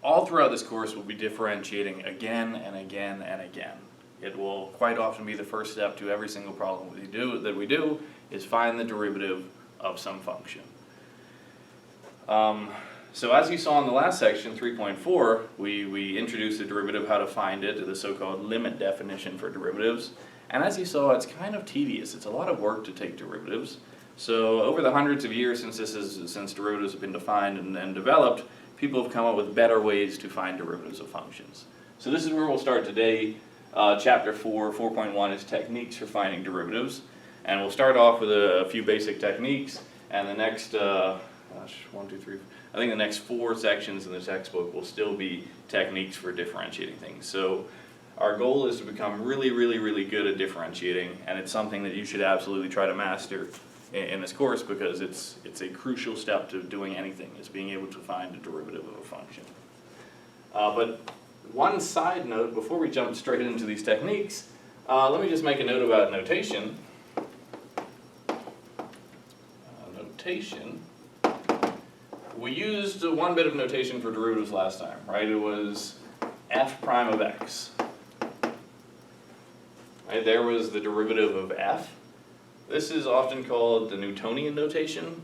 all throughout this course we'll be differentiating again and again and again. It will quite often be the first step to every single problem that we do is find the derivative of some function. So as you saw in the last section, 3.4, we introduced the derivative, how to find it, the so-called limit definition for derivatives. And as you saw, it's kind of tedious. It's a lot of work to take derivatives. So over the hundreds of years since derivatives have been defined and developed, people have come up with better ways to find derivatives of functions. So this is where we'll start today. Chapter 4, 4.1 is techniques for finding derivatives. And we'll start off with a few basic techniques, and the next, I think the next 4 sections in the textbook will still be techniques for differentiating things. So our goal is to become really, really, really good at differentiating, and it's something that you should absolutely try to master in this course because it's a crucial step to doing anything, is being able to find a derivative of a function. But one side note, before we jump straight into these techniques, let me just make a note about notation. We used one bit of notation for derivatives last time, right? It was f prime of x. Right, there was the derivative of f. This is often called the Newtonian notation.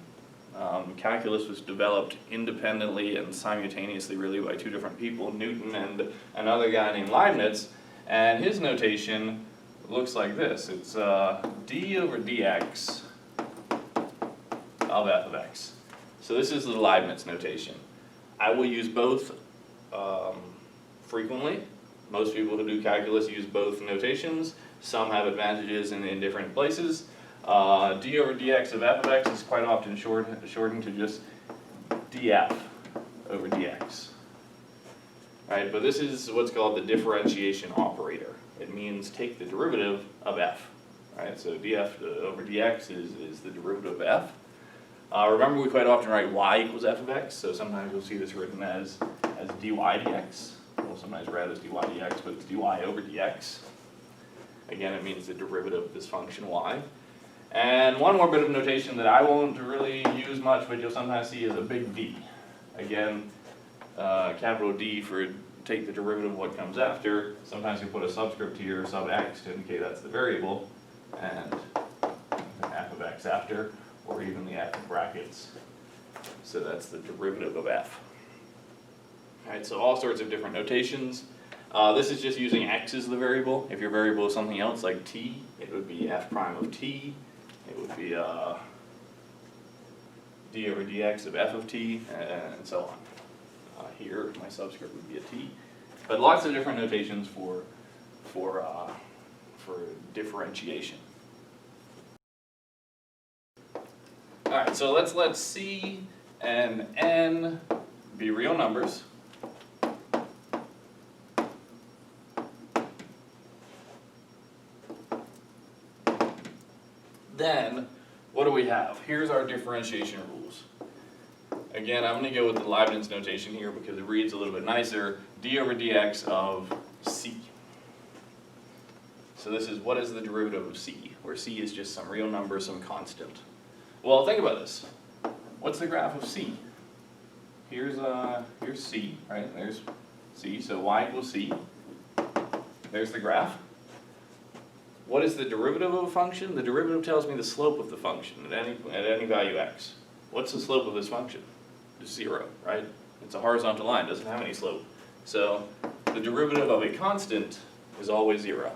Calculus was developed independently and simultaneously really by 2 different people, Newton and another guy named Leibniz, and his notation looks like this. It's d over dx of f of x. So this is the Leibniz notation. I will use both frequently. Most people who do calculus use both notations. Some have advantages in different places. D over dx of f of x is quite often shortened to just df over dx. Right, but this is what's called the differentiation operator. It means take the derivative of f. Right, so df over dx is the derivative of f. Remember, we quite often write y equals f of x, so sometimes you'll see this written as dy dx. We'll sometimes write as dy dx, but it's dy over dx. Again, it means the derivative of this function y. And one more bit of notation that I won't really use much, but you'll sometimes see is a big D. Again, capital D for take the derivative of what comes after. Sometimes you put a subscript here, sub x, to indicate that's the variable, and f of x after, or even the f in brackets. So that's the derivative of f. Alright, so all sorts of different notations. This is just using x as the variable. If your variable is something else like t, it would be f prime of t. It would be d over dx of f of t, and so on. Here, my subscript would be a t. But lots of different notations for differentiation. Alright, so let's let c and n be real numbers. Then, what do we have? Here's our differentiation rules. Again, I'm going to go with the Leibniz notation here because it reads a little bit nicer. D over dx of c. So this is, what is the derivative of c? Where c is just some real number, some constant. Well, think about this. What's the graph of c? Here's c, right? There's c, so y equals c. There's the graph. What is the derivative of a function? The derivative tells me the slope of the function at any value x. What's the slope of this function? It's 0, right? It's a horizontal line, doesn't have any slope. So the derivative of a constant is always 0.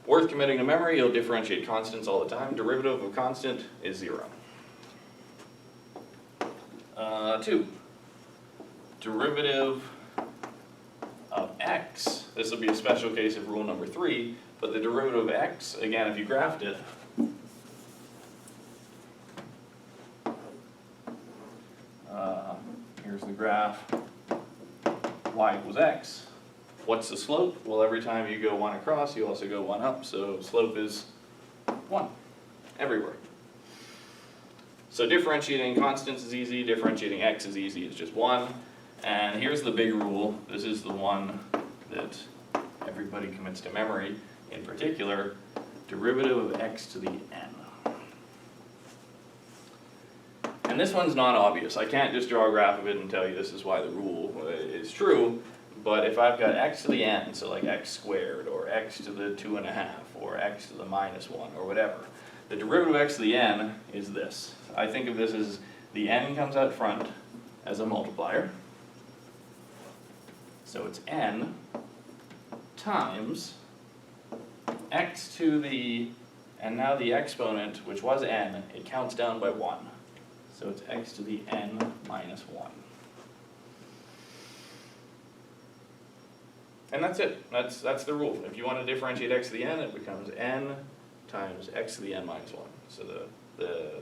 Worth committing to memory, you'll differentiate constants all the time. Derivative of a constant is 0. 2. Derivative of x. This will be a special case of rule number 3, but the derivative of x, again, if you graphed it, here's the graph, y equals x. What's the slope? Well, every time you go 1 across, you also go 1 up, so slope is 1 everywhere. So differentiating constants is easy, differentiating x is easy, it's just 1. And here's the big rule. This is the one that everybody commits to memory. In particular, derivative of x to the n. And And this one's not obvious. I can't just draw a graph of it and tell you this is why the rule is true. But if I've got x to the n, so like x squared, or x to the 2.5, or x to the minus 1, or whatever, the derivative of x to the n is this. I think of this as the n comes out front as a multiplier. So it's n times x to the, and now the exponent, which was n, it counts down by 1. So it's x to the n minus 1. And that's it. That's the rule. If you want to differentiate x to the n, it becomes n times x to the n minus 1. So the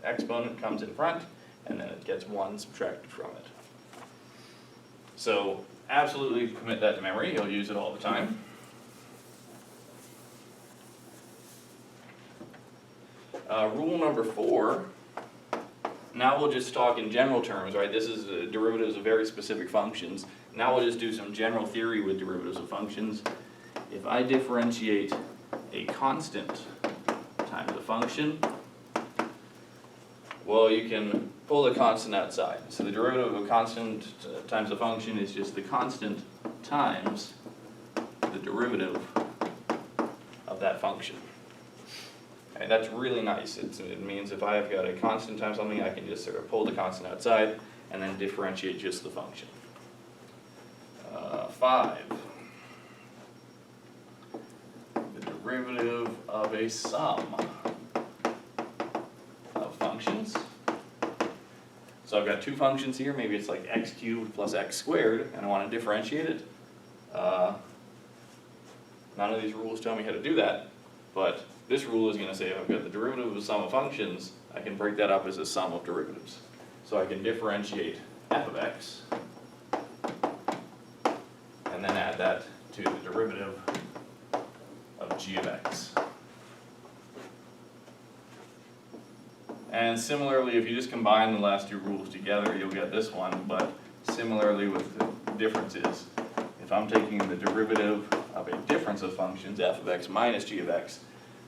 exponent comes in front, and then it gets 1 subtracted from it. So absolutely commit that to memory. You'll use it all the time. Rule number 4. Now we'll just talk in general terms, right? This is derivatives of very specific functions. Now we'll just do some general theory with derivatives of functions. If I differentiate a constant times a function, well, you can pull the constant outside. So the derivative of a constant times a function is just the constant times the derivative of that function. Okay, that's really nice. It means if I've got a constant times something, I can just sort of pull the constant outside and then differentiate just the function. 5. The derivative of a sum of functions. So I've got two functions here. Maybe it's like x cubed plus x squared, and I want to differentiate it. None of these rules tell me how to do that, but this rule is going to say if I've got the derivative of a sum of functions, I can break that up as a sum of derivatives. So I can differentiate f of x, and then add that to the derivative of g of x. And similarly, if you just combine the last two rules together, you'll get this one, but similarly with the differences, if I'm taking the derivative of a difference of functions, f of x minus g of x,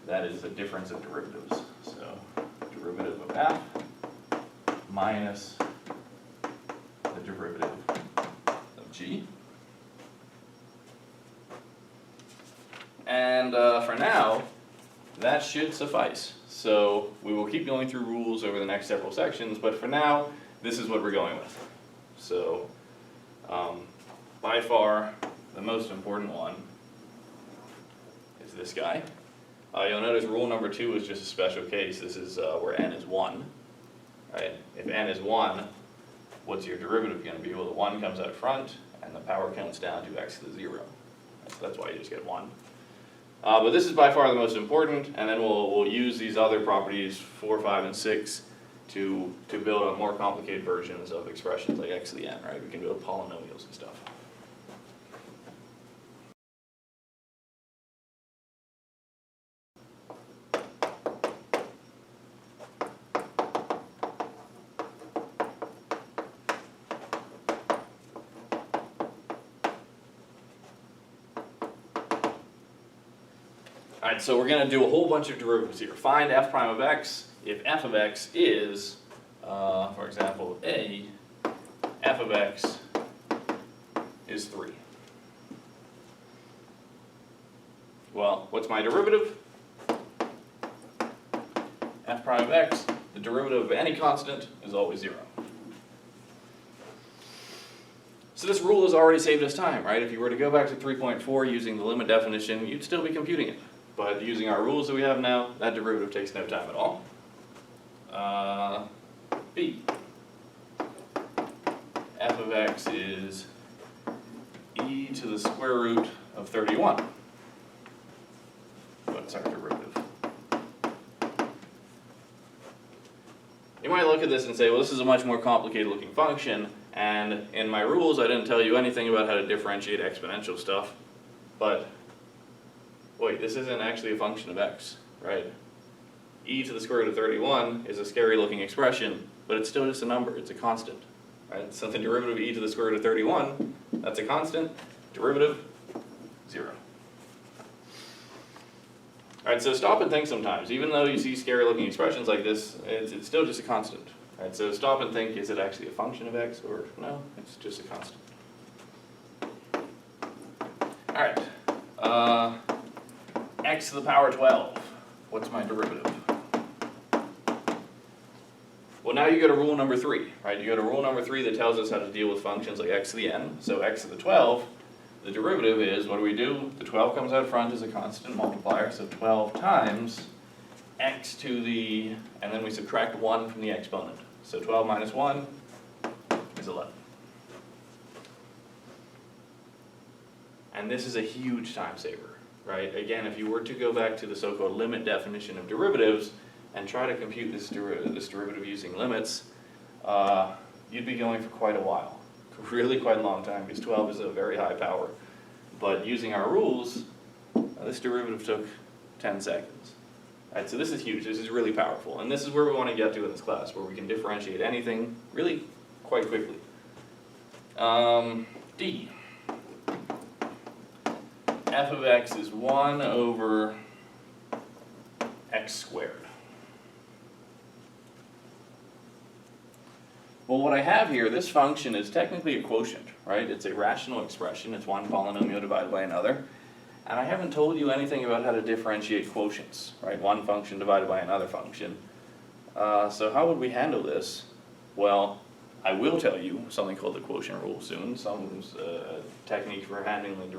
that is the difference of derivatives. So derivative of f minus the derivative of g. And for now, that should suffice. So we will keep going through rules over the next several sections, but for now, this is what we're going with. So by far, the most important one is this guy. You'll notice rule number 2 is just a special case. This is where n is 1. Right? If n is 1, what's your derivative going to be? Well, the 1 comes out front, and the power counts down to x to the 0. So that's why you just get 1. But this is by far the most important, and then we'll use these other properties, 4, 5, and 6, to build up more complicated versions of expressions like x to the n, right? We can build polynomials and stuff. Alright, so we're going to do a whole bunch of derivatives here. Find f prime of x if f of x is, for example, a, f of x is 3. Well, what's my derivative? F prime of x, the derivative of any constant is always 0. So this rule has already saved us time, right? If you were to go back to 3.4 using the limit definition, you'd still be computing it. But using our rules that we have now, that derivative takes no time at all. B. F of x is e to the square root of 31. What's our derivative? You might look at this and say, well, this is a much more complicated looking function, and in my rules I didn't tell you anything about how to differentiate exponential stuff, but wait, this isn't actually a function of x, right? E to the square root of 31 is a scary looking expression, but it's still just a number, it's a constant, right? So the derivative of e to the square root of 31, that's a constant, derivative, 0. Alright, so stop and think sometimes. Even though you see scary looking expressions like this, it's still just a constant. Right, so stop and think, is it actually a function of x, or no, it's just a constant. Alright, x to the power 12, what's my derivative? Well, now you go to rule number 3, right? You go to rule number 3 that tells us how to deal with functions like x to the n. So x to the 12, the derivative is, what do? The 12 comes out front as a constant multiplier, so 12 times x to the, and then we subtract 1 from the exponent. So 12 minus 1 is 11. And this is a huge time saver, right? Again, if you were to go back to the so-called limit definition of derivatives and try to compute this derivative using limits, you'd be going for quite a while. Really quite a long time, because 12 is a very high power. But using our rules, this derivative took 10 seconds. Right, so this is huge, this is really powerful, and this is where we want to get to in this class, where we can differentiate anything really quite quickly. D. F of x is 1 over x squared. Well, what I have here, this function is technically a quotient, right? It's a rational expression, it's one polynomial divided by another. And I haven't told you anything about how to differentiate quotients, right? One function divided by another function. So how would we handle this? Well, I will tell you something called the quotient rule soon, some technique for handling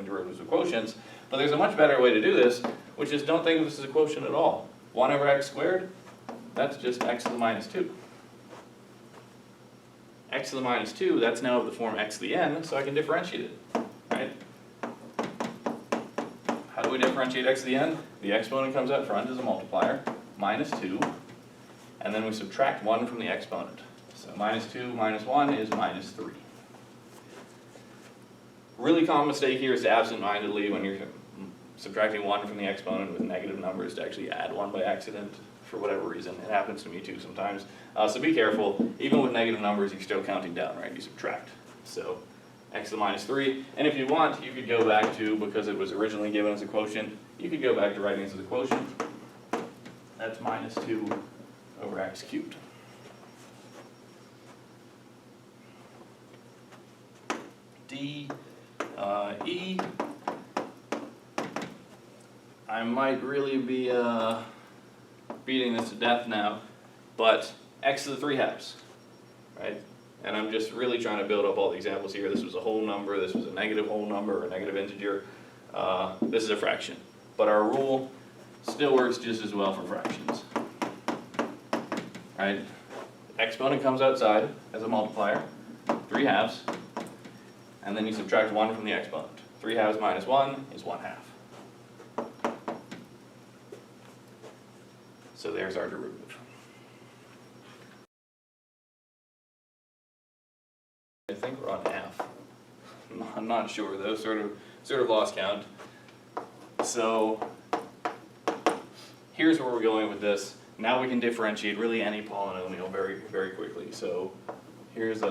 derivatives of quotients, but there's a much better way to do this, which is don't think of this as a quotient at all. 1 over x squared, that's just x to the minus 2. X to the minus 2, that's now of the form x to the n, so I can differentiate it, right? How do we differentiate x to the n? The exponent comes out front as a multiplier, minus 2, and then we subtract 1 from the exponent. So minus 2 minus 1 is minus 3. Really common mistake here is to absent-mindedly, when you're subtracting 1 from the exponent with negative numbers, to actually add 1 by accident for whatever reason. It happens to me too sometimes. So be careful. Even with negative numbers, you're still counting down, right? You subtract. So x to the minus 3. And if you want, you could go back to, because it was originally given as a quotient, you could go back to writing this as a quotient. That's minus 2 over x cubed. D, E. I might really be beating this to death now, but x to the 3 halves, right? And I'm just really trying to build up all the examples here. This was a whole number, this was a negative whole number, or a negative integer. This is a fraction. But our rule still works just as well for fractions, right? Exponent comes outside as a multiplier, 3 halves, and then you subtract 1 from the exponent. 3 halves minus 1 is 1 half. So there's our derivative. I think we're on half. I'm not sure though, sort of lost count. So here's where we're going with this. Now we can differentiate really any polynomial very, very quickly. So here's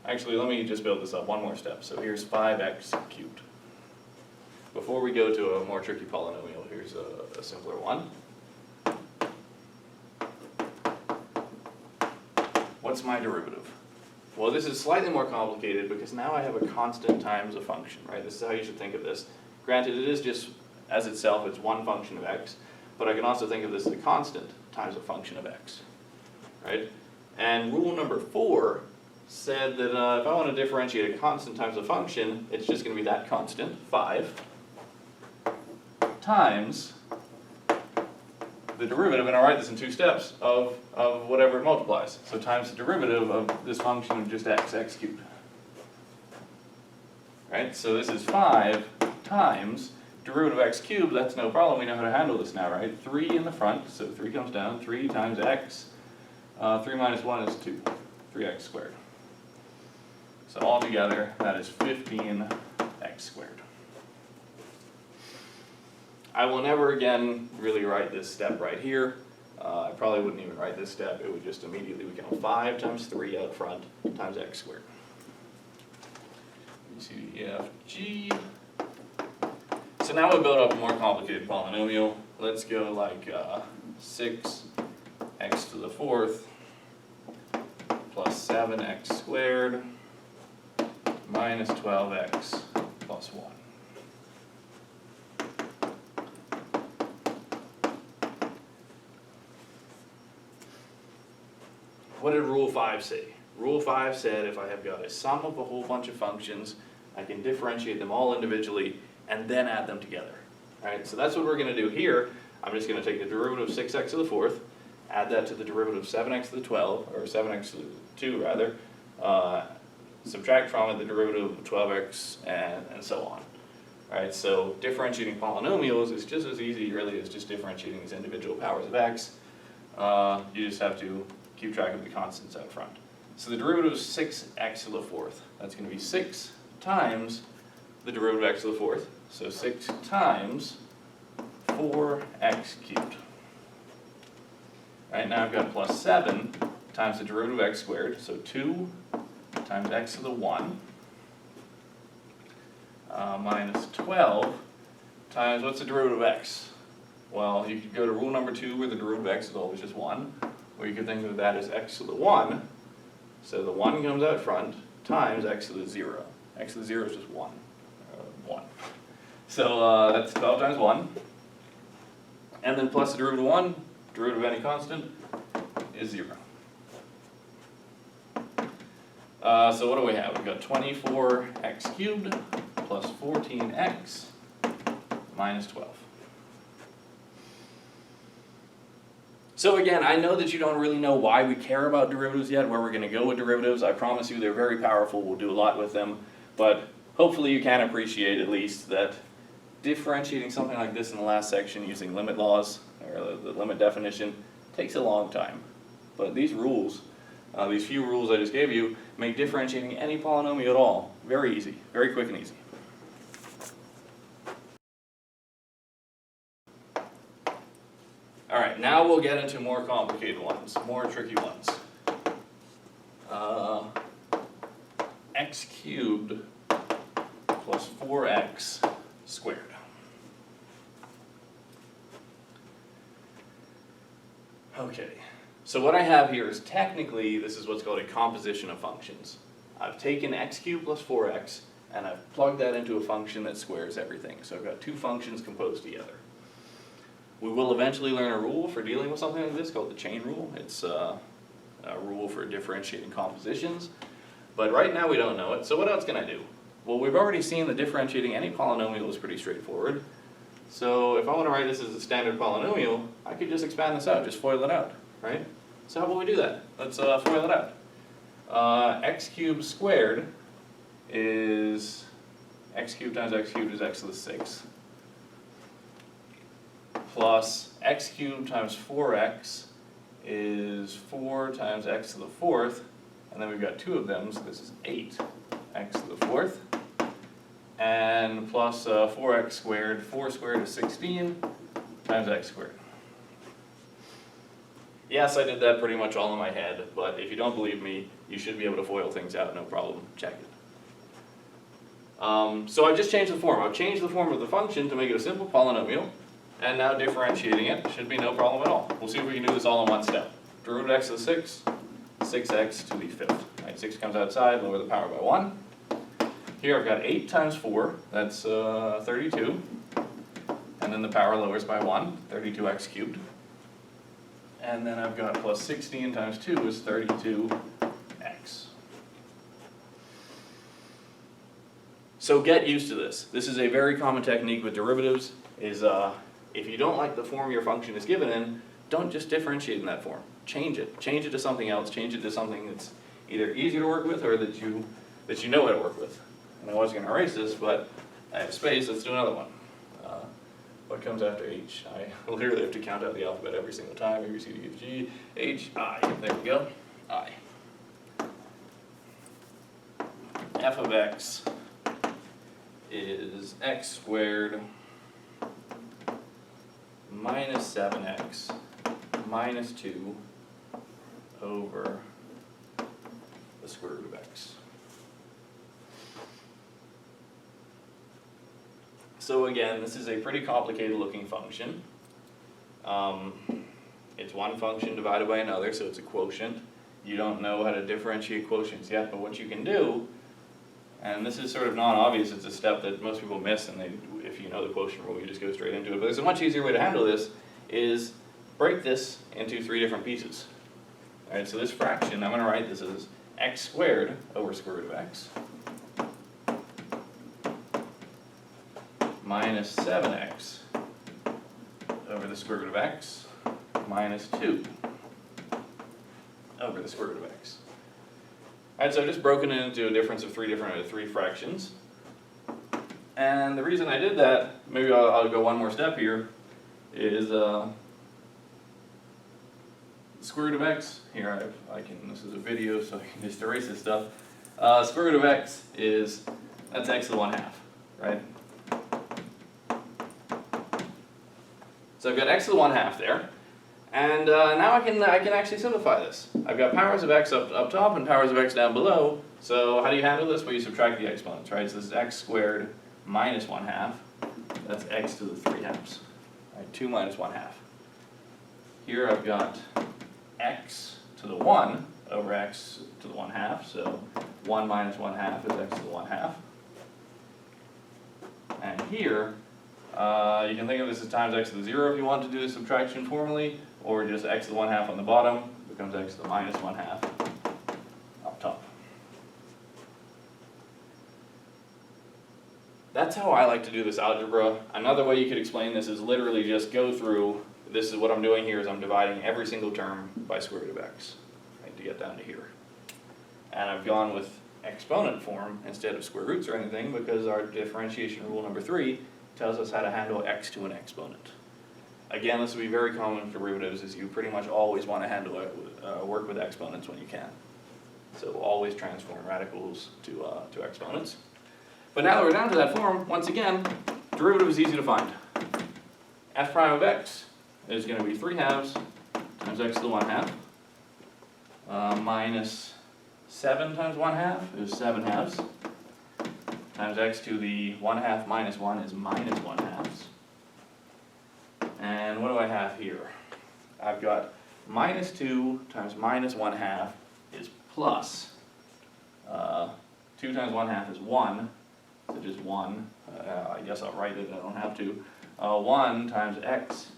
actually let me just build this up one more step. So here's 5x cubed. Before we go to a more tricky polynomial, here's a simpler one. What's my derivative? Well, this is slightly more complicated because now I have a constant times a function, right? This is how you should think of this. Granted, it is just, as itself, it's one function of x, but I can also think of this as a constant times a function of x, right? And rule number 4 said that if I want to differentiate a constant times a function, it's just going to be that constant, 5, times the derivative, and I'll write this in 2 steps, of whatever it multiplies. So times the derivative of this function of just x cubed. Right, so this is 5 times derivative of x cubed, that's no problem, we know how to handle this now, right? 3 in the front, so 3 comes down, 3 times x, 3 minus 1 is 2, 3x squared. So altogether, that is 15x squared. I will never again really write this step right here. I probably wouldn't even write this step. It would just immediately become 5 times 3 out front times x squared. C, D, E, F, G. So now we build up a more complicated polynomial. Let's go like 6x to the 4th plus 7x squared minus 12x plus 1. What did Rule 5 say? Rule 5 said if I have got a sum of a whole bunch of functions, I can differentiate them all individually and then add them together. Right? So that's what we're going to do here. I'm just going to take the derivative of 6x to the fourth, add that to the derivative of 7x to the 12, or 7x to the 2 rather, subtract from it the derivative of 12x, and so on. Right? So differentiating polynomials is just as easy really as just differentiating these individual powers of x. You just have to keep track of the constants out front. So the derivative of 6x to the fourth, that's going to be 6 times the derivative of x to the fourth. So 6 times 4x cubed. Right, now I've got plus 7 times the derivative of x squared, so 2 times x to the 1 minus 12 times, what's the derivative of x? Well, you could go to rule number 2 where the derivative of x is always just 1, or you could think of that as x to the 1, so the 1 comes out front, times x to the 0. X to the 0 is just 1. 1. So that's 12 times 1, and then plus the derivative of 1, derivative of any constant, is 0. So what do we have? We've got 24x cubed plus 14x minus 12. So again, I know that you don't really know why we care about derivatives yet, where we're going to go with derivatives. I promise you they're very powerful. We'll do a lot with them. But hopefully you can appreciate at least that differentiating something like this in the last section using limit laws, or the limit definition, takes a long time. But these rules, these few rules I just gave you, make differentiating any polynomial at all very easy, very quick and easy. Alright, now we'll get into more complicated ones, more tricky ones. X cubed plus 4x squared. Okay, so what I have here is technically, this is what's called a composition of functions. I've taken x cubed plus 4x and I've plugged that into a function that squares everything. So I've got two functions composed together. We will eventually learn a rule for dealing with something like this called the chain rule. It's a rule for differentiating compositions. But right now we don't know it, so what else can I do? Well, we've already seen that differentiating any polynomial is pretty straightforward. So if I want to write this as a standard polynomial, I could just expand this out, just FOIL it out, right? So how about we do that? Let's FOIL it out. X cubed squared is x cubed times x cubed is x to the 6th. Plus x cubed times 4x is 4 times x to the 4th, and then we've got two of them, so this is 8 x to the 4th, and plus 4x squared, 4 squared is 16 times x squared. Yes, I did that pretty much all in my head, but if you don't believe me, you should be able to FOIL things out, no problem, check it. So I've just changed the form. I've changed the form of the function to make it a simple polynomial, and now differentiating it should be no problem at all. We'll see if we can do this all in one step. Derivative of x to the 6th, 6x to the 5th. Right, 6 comes outside, lower the power by 1. Here I've got 8 times 4, that's 32. And then the power lowers by 1, 32x cubed. And then I've got plus 16 times 2 is 32x. So get used to this. This is a very common technique with derivatives, is if you don't like the form your function is given in, don't just differentiate in that form. Change it. Change it to something else. Change it to something that's either easier to work with or that you know how to work with. And I was going to erase this, but I have space. Let's do another one. What comes after H? I literally have to count out the alphabet every single time. A, B, C, D, F, G, H, I. There we go. I. F of x is x squared minus 7x minus 2 over the square root of x. So again, this is a pretty complicated looking function. It's one function divided by another, so it's a quotient. you don't know how to differentiate quotients yet, but what you can do, and this is sort of non-obvious, it's a step that most people miss, and if you know the quotient rule, you just go straight into it, but there's a much easier way to handle this, is break this into 3 different pieces. Alright, so this fraction, I'm going to write this as x squared over square root of x minus 7x over the square root of x minus 2 over the square root of x. Alright, so I've just broken it into a difference of 3 fractions. And the reason I did that, maybe I'll go one more step here, is square root of x, here this is a video so I can just erase this stuff. Square root of x that's x to the 1/2, right? So I've got x to the 1/2 there, and now I can actually simplify this. I've got powers of x up top and powers of x down below, so how do you handle this? Well, you subtract the exponents, right? So this is x squared minus 1/2, that's x to the 3/2, right? 2 minus 1/2. Here I've got x to the 1 over x to the 1/2, so 1 minus 1/2 is x to the 1/2. And here, you can think of this as times x to the 0 if you want to do the subtraction formally, or just x to the 1/2 on the bottom becomes x to the minus 1/2 up top. That's how I like to do this algebra. Another way you could explain this is literally just go through, this is what I'm doing here, is I'm dividing every single term by square root of x, right, to get down to here. And I've gone with exponent form instead of square roots or anything because our differentiation rule number 3 tells us how to handle x to an exponent. Again, this will be very common for derivatives, is you pretty much always want to handle work with exponents when you can. So always transform radicals to exponents. But now that we're down to that form, once again, derivative is easy to find. F prime of x is going to be 3/2 times x to the 1/2 minus 7 times 1/2 is 7/2 times x to the 1/2 minus 1 is minus 1/2. And what do I have here? I've got minus 2 times minus 1/2 is plus 2 times 1/2 is 1, so just 1. I guess I'll write it, I don't have to. 1 times x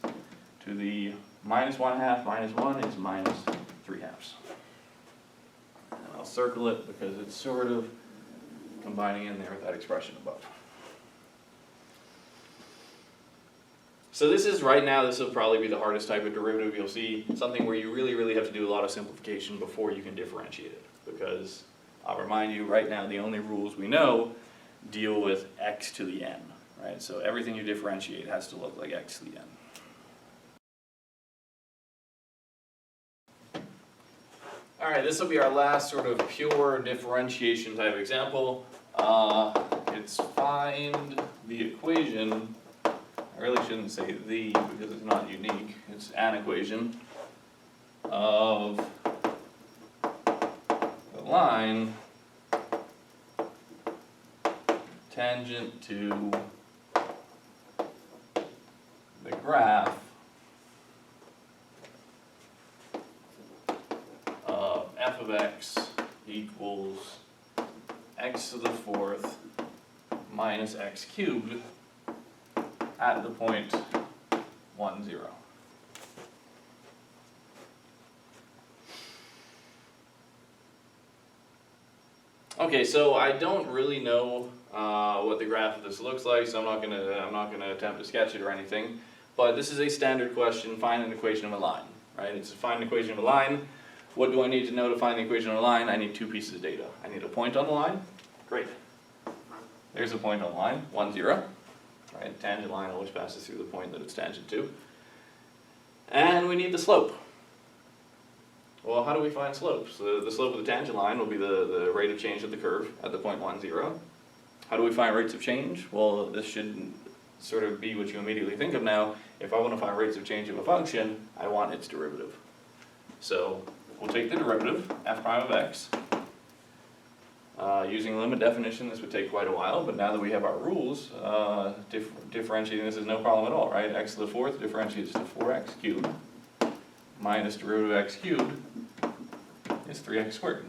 to the minus 1/2 minus 1 is minus 3/2. And I'll circle it because it's sort of combining in there with that expression above. So this is, right now, this will probably be the hardest type of derivative you'll see, something where you really have to do a lot of simplification before you can differentiate it. Because, I'll remind you, right now the only rules we know deal with x to the n, right? So everything you differentiate has to look like x to the n. Alright, this will be our last sort of pure differentiation type example. It's find the equation, I really shouldn't say the because it's not unique, it's an equation of the line tangent to the graph of f of x equals x to the 4th minus x cubed at the point 1, 0. Okay, so I don't really know what the graph of this looks like, so I'm not gonna attempt to sketch it or anything. But this is a standard question: find an equation of a line. Right? It's find an equation of a line. What do I need to know to find the equation of a line? I need 2 pieces of data. I need a point on the line. Great. There's a point on the line, 1, 0. Right? Tangent line always passes through the point that it's tangent to. And we need the slope. Well, how do we find slopes? The slope of the tangent line will be the rate of change of the curve at the point 1, 0. How do we find rates of change? Well, this should sort of be what you immediately think of now. If I want to find rates of change of a function, I want its derivative. So we'll take the derivative, f prime of x. Using limit definition, this would take quite a while, but now that we have our rules, differentiating this is no problem at all, right? X to the 4th differentiates to 4x cubed minus derivative of x cubed is 3x squared.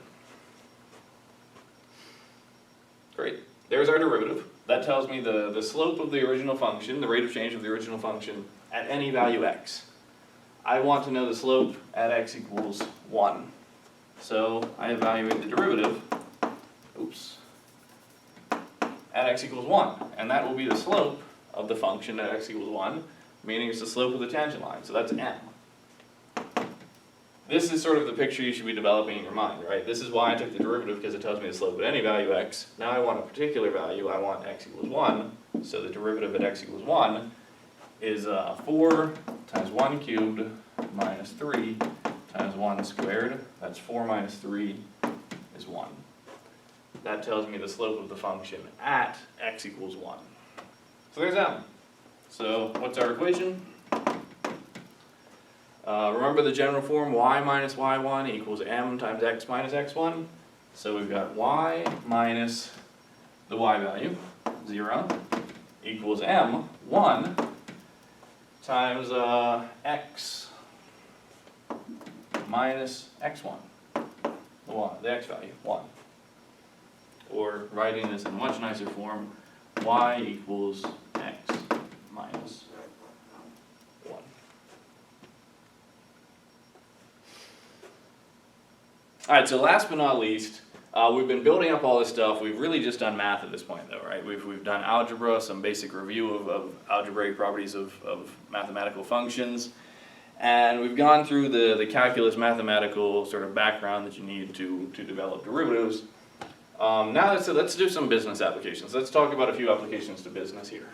Great. There's our derivative. That tells me the slope of the original function, the rate of change of the original function at any value x. I want to know the slope at x equals 1. So I evaluate the derivative, at x equals 1. And that will be the slope of the function at x equals 1, meaning it's the slope of the tangent line. So that's m. This is sort of the picture you should be developing in your mind, right? This is why I took the derivative, because it tells me the slope at any value x. Now I want a particular value. I want x equals 1. So the derivative at x equals 1 is 4 times 1 cubed minus 3 times 1 squared. That's 4 minus 3 is 1. That tells me the slope of the function at x equals 1. So there's m. So what's our equation? Remember the general form, y minus y1 equals m times x minus x1. So we've got y minus the y value, 0, equals m, 1, times x minus x1, the x value, 1. Or writing this in much nicer form, y equals x minus 1. Alright, so last but not least, we've been building up all this stuff. We've really just done math at this point though, right? We've done algebra, some basic review of algebraic properties of mathematical functions. And we've gone through the calculus mathematical sort of background that you need to develop derivatives. Now let's do some business applications. Let's talk about a few applications to business here.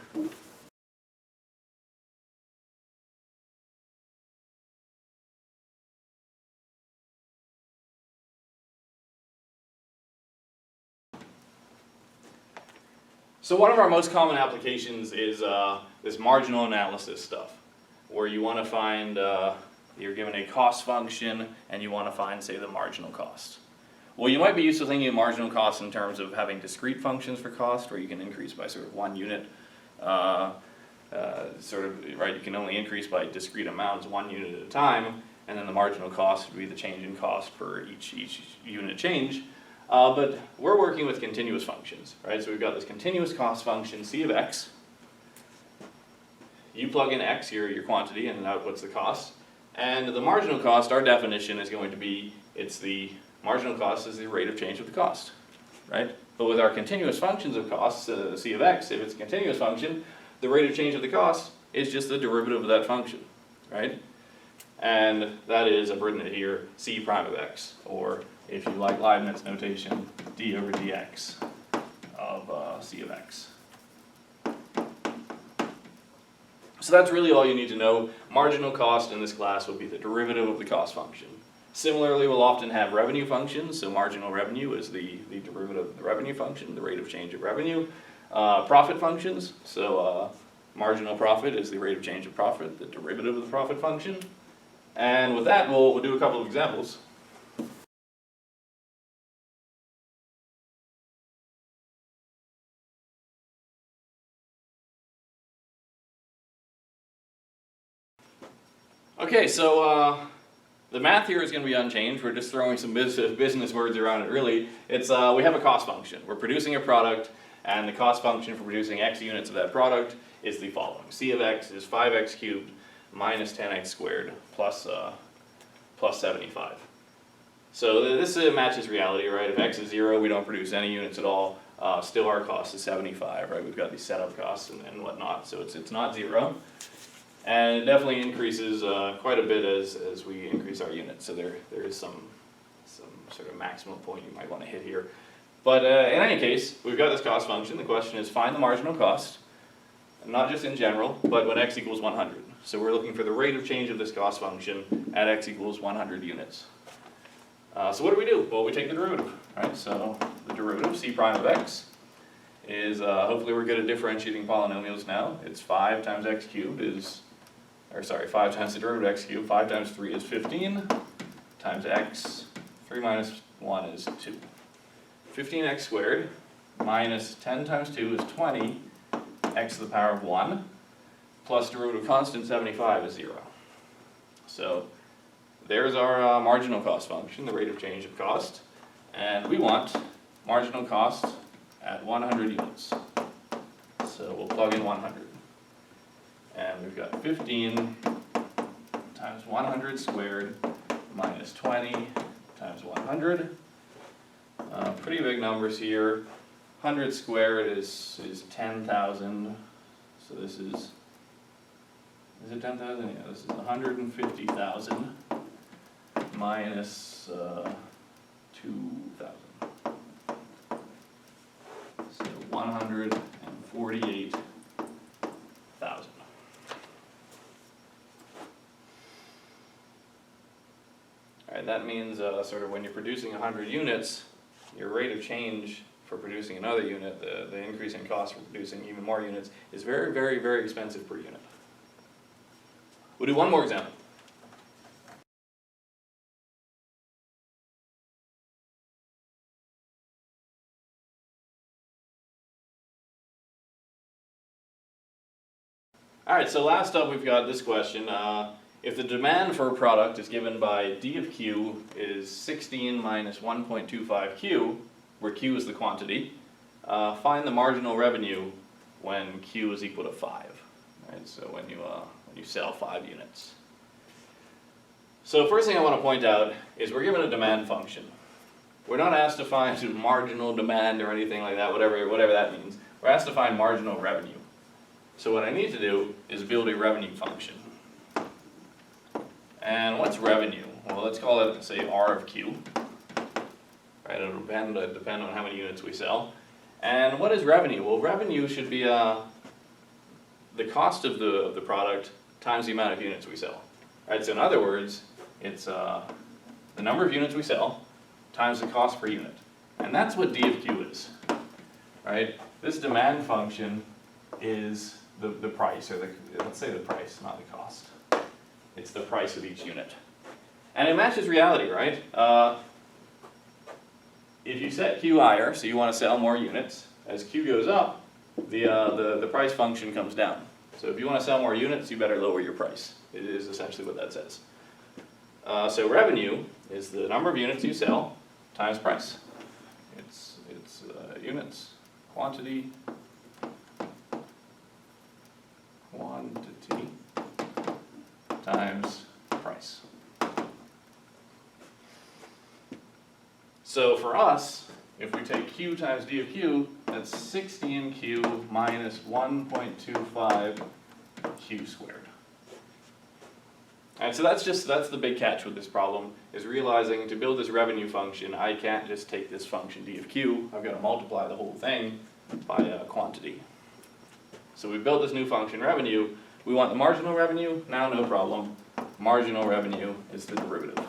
So one of our most common applications is this marginal analysis stuff, where you want to find, you're given a cost function and you want to find, say, the marginal cost. Well, you might be used to thinking of marginal cost in terms of having discrete functions for cost, where you can increase by sort of 1 unit, right? You can only increase by discrete amounts, 1 unit at a time, and then the marginal cost would be the change in cost per each unit change. But we're working with continuous functions, right? So we've got this continuous cost function, c of x. You plug in x, your quantity, and it outputs the cost. And the marginal cost, our definition is going to be, marginal cost is the rate of change of the cost, right? But with our continuous functions of costs, c of x, if it's a continuous function, the rate of change of the cost is just the derivative of that function, right? And that is, I've written it here, c prime of x, or if you like Leibniz notation, d over dx of c of x. So that's really all you need to know. Marginal cost in this class will be the derivative of the cost function. Similarly, we'll often have revenue functions, so marginal revenue is the derivative of the revenue function, the rate of change of revenue. Profit functions, so marginal profit is the rate of change of profit, the derivative of the profit function. And with that, we'll do a couple of examples. Okay, so the math here is going to be unchanged. We're just throwing some business words around it, really. It's we have a cost function. We're producing a product, and the cost function for producing x units of that product is the following. C of x is 5x cubed minus 10x squared plus 75. So this matches reality, right? If x is 0, we don't produce any units at all. Still our cost is 75, right? We've got these setup costs and whatnot, so it's not 0. And it definitely increases quite a bit as we increase our units. So there is some sort of maximum point you might want to hit here. But in any case, we've got this cost function. The question is find the marginal cost, not just in general, but when x equals 100. So we're looking for the rate of change of this cost function at x equals 100 units. So what do? Well, we take the derivative, right? So the derivative, c prime of x, is, hopefully we're good at differentiating polynomials now. It's 5 times x cubed is, 5 times the derivative of x cubed, 5 times 3 is 15, times x, 3 minus 1 is 2. 15x squared minus 10 times 2 is 20, x to the power of 1, plus derivative constant 75 is 0. So there's our marginal cost function, the rate of change of cost, and we want marginal cost at 100 units. So we'll plug in 100. And we've got 15 times 100 squared minus 20 times 100. Pretty big numbers here. 100 squared is 10,000. So this is it 10,000? Yeah, this is 150,000 minus 2,000. So 148,000. Alright, that means sort of when you're producing 100 units, your rate of change for producing another unit, the increase in cost for producing even more units, is very, very, very expensive per unit. We'll do one more example. Alright, so last up we've got this question. If the demand for a product is given by d of q is 16 minus 1.25 q, where q is the quantity, find the marginal revenue when q is equal to 5. Right, so when you sell 5 units. So first thing I want to point out is we're given a demand function. We're not asked to find marginal demand or anything like that, whatever that means. We're asked to find marginal revenue. So what I need to do is build a revenue function. And what's revenue? Well, let's call it, say, R of q. Right, it'll depend on how many units we sell. And what is revenue? Well, revenue should be the cost of the product times the amount of units we sell. Right, so in other words, it's the number of units we sell times the cost per unit. And that's what d of q is. Right? This demand function is the price, or let's say the price, not the cost. It's the price of each unit. And it matches reality, right? If you set q higher, so you want to sell more units, as q goes up, the price function comes down. So if you want to sell more units, you better lower your price. It is essentially what that says. So revenue is the number of units you sell times price. It's units, quantity times price. So for us, if we take q times d of q, that's 16q minus 1.25 q squared. And so that's the big catch with this problem, is realizing to build this revenue function, I can't just take this function d of q, I've got to multiply the whole thing by a quantity. So we built this new function revenue. We want the marginal revenue, now no problem. Marginal revenue is the derivative.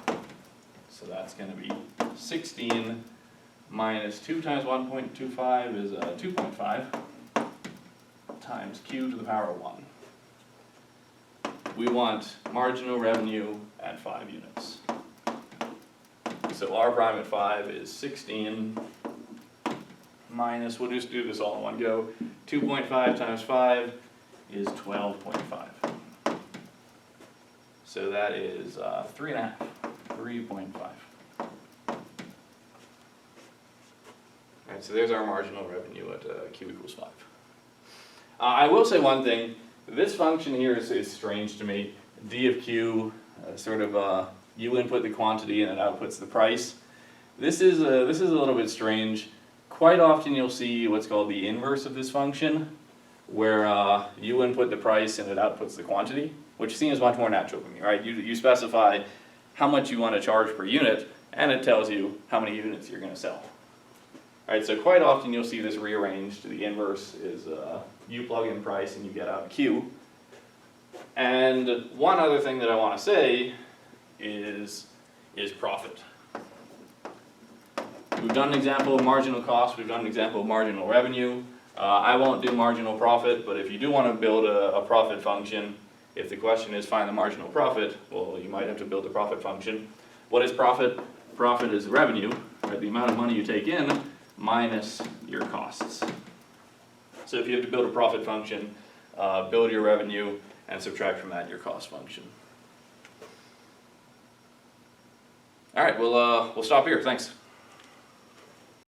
So that's going to be 16 minus 2 times 1.25 is 2.5 times q to the power of 1. We want marginal revenue at 5 units. So r prime at 5 is 16 minus, we'll just do this all in one go, 2.5 times 5 is 12.5. So that is 3.5, 3.5. Alright, so there's our marginal revenue at q equals 5. I will say one thing, this function here is strange to me. D of q, you input the quantity and it outputs the price. This is a little bit strange. Quite often you'll see what's called the inverse of this function, where you input the price and it outputs the quantity, which seems much more natural to me, right? You specify how much you want to charge per unit, and it tells you how many units you're going to sell. Right, so quite often you'll see this rearranged. The inverse is you plug in price and you get out q. And one other thing that I want to say is profit. We've done an example of marginal cost, we've done an example of marginal revenue. I won't do marginal profit, but if you do want to build a profit function, if the question is find the marginal profit, well, you might have to build a profit function. What is profit? Profit is revenue, right? The amount of money you take in minus your costs. So if you have to build a profit function, build your revenue and subtract from that your cost function. All right, we'll stop here, thanks.